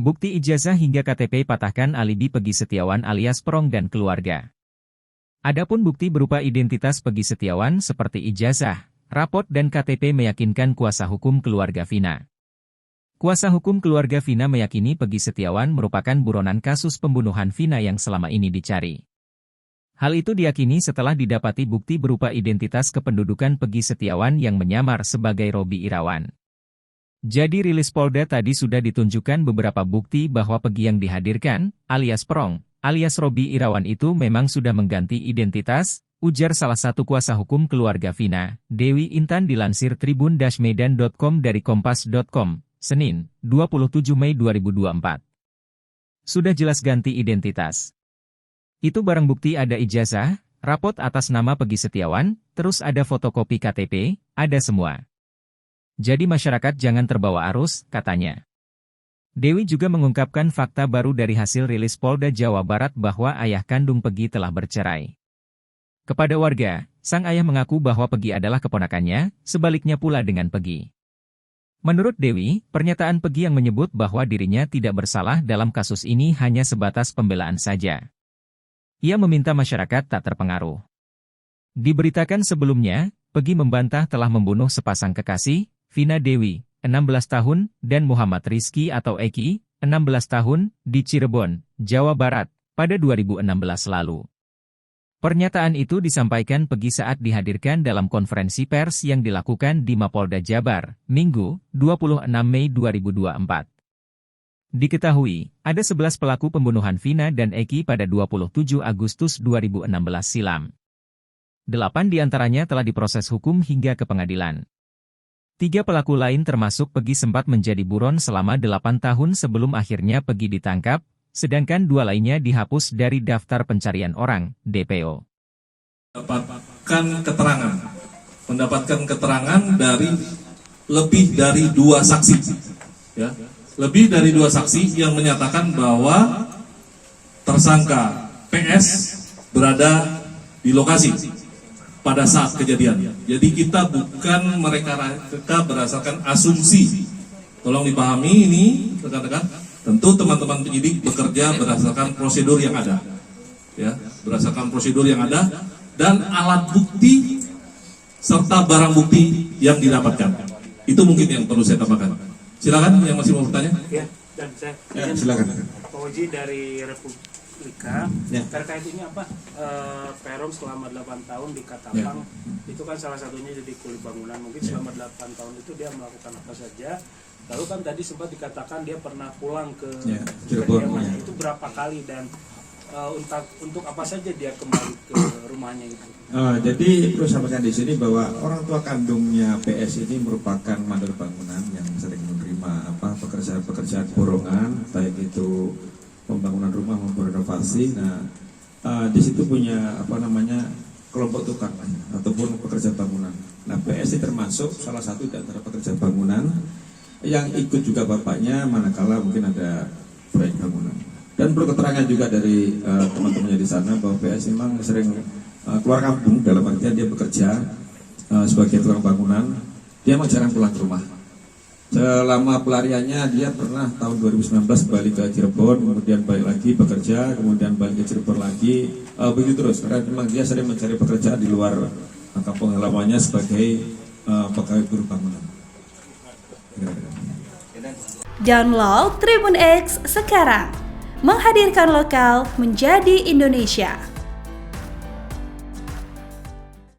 Bukti ijazah hingga KTP patahkan alibi Peggy Setiawan alias Perong dan keluarga. Adapun bukti berupa identitas Peggy Setiawan seperti ijazah, raport dan KTP meyakinkan kuasa hukum keluarga Vina. Kuasa hukum keluarga Vina meyakini Peggy Setiawan merupakan buronan kasus pembunuhan Vina yang selama ini dicari. Hal itu diyakini setelah didapati bukti berupa identitas kependudukan Peggy Setiawan yang menyamar sebagai Robi Irawan. Jadi rilis Polda tadi sudah ditunjukkan beberapa bukti bahwa Peggy yang dihadirkan, alias Perong, alias Robi Irawan itu memang sudah mengganti identitas, ujar salah satu kuasa hukum keluarga Vina, Dewi Intan dilansir tribun-medan.com dari kompas.com, Senin, 27 Mei 2024. Sudah jelas ganti identitas. Itu barang bukti ada ijazah, rapot atas nama Peggy Setiawan, terus ada fotokopi KTP, ada semua. Jadi masyarakat jangan terbawa arus, katanya. Dewi juga mengungkapkan fakta baru dari hasil rilis Polda Jawa Barat bahwa ayah kandung Peggy telah bercerai. Kepada warga, sang ayah mengaku bahwa Peggy adalah keponakannya, sebaliknya pula dengan Peggy. Menurut Dewi, pernyataan Peggy yang menyebut bahwa dirinya tidak bersalah dalam kasus ini hanya sebatas pembelaan saja. Ia meminta masyarakat tak terpengaruh. Diberitakan sebelumnya, Peggy membantah telah membunuh sepasang kekasih, Vina Dewi, 16 tahun, dan Muhammad Rizky atau Eki, 16 tahun, di Cirebon, Jawa Barat, pada 2016 lalu. Pernyataan itu disampaikan Peggy saat dihadirkan dalam konferensi pers yang dilakukan di Mapolda Jabar, Minggu, 26 Mei 2024. Diketahui, ada 11 pelaku pembunuhan Vina dan Eki pada 27 Agustus 2016 silam. 8 diantaranya telah diproses hukum hingga ke pengadilan. 3 pelaku lain termasuk Peggy sempat menjadi buron selama 8 tahun sebelum akhirnya Peggy ditangkap, sedangkan 2 lainnya dihapus dari daftar pencarian orang, DPO. Mendapatkan keterangan dari lebih dari 2 saksi. Ya. Lebih dari 2 saksi yang menyatakan bahwa tersangka PS berada di lokasi pada saat kejadian. Jadi kita bukan mereka berdasarkan asumsi. Tolong dipahami ini, rekan-rekan. Tentu teman-teman penyidik bekerja berdasarkan prosedur yang ada. Ya, berdasarkan prosedur yang ada dan alat bukti serta barang bukti yang didapatkan. Itu mungkin yang perlu saya tambahkan. Silakan yang masih mau bertanya. Ya, dan saya silakan. Pak Oji dari Republika, terkait ini apa? Peron selama 8 tahun di Katapang, itu kan salah satunya jadi kuli bangunan. Mungkin selama 8 tahun itu dia melakukan apa saja. Lalu kan tadi sempat dikatakan dia pernah pulang ke Cirebon. Itu berapa kali dan untuk apa saja dia kembali ke rumahnya itu? Jadi perlu sampaikan di sini bahwa orang tua kandungnya PS ini merupakan mandor bangunan yang sering menerima pekerjaan borongan, baik itu pembangunan rumah maupun renovasi. Nah, di situ punya kelompok tukang ataupun pekerja bangunan. Nah, PS ini termasuk salah satu di antara pekerja bangunan yang ikut juga bapaknya manakala mungkin ada proyek bangunan. Dan perlu keterangan juga dari teman-temannya di sana bahwa PS memang sering keluar kampung, dalam artian dia bekerja sebagai tukang bangunan. Dia memang jarang pulang ke rumah. Selama pelariannya dia pernah tahun 2019 balik ke Cirebon, kemudian balik lagi bekerja, kemudian balik ke Cirebon lagi, begitu terus. Karena memang dia sering mencari pekerjaan di luar kampung halamannya sebagai pegawai buruh bangunan. Download Tribun X sekarang, menghadirkan lokal menjadi Indonesia.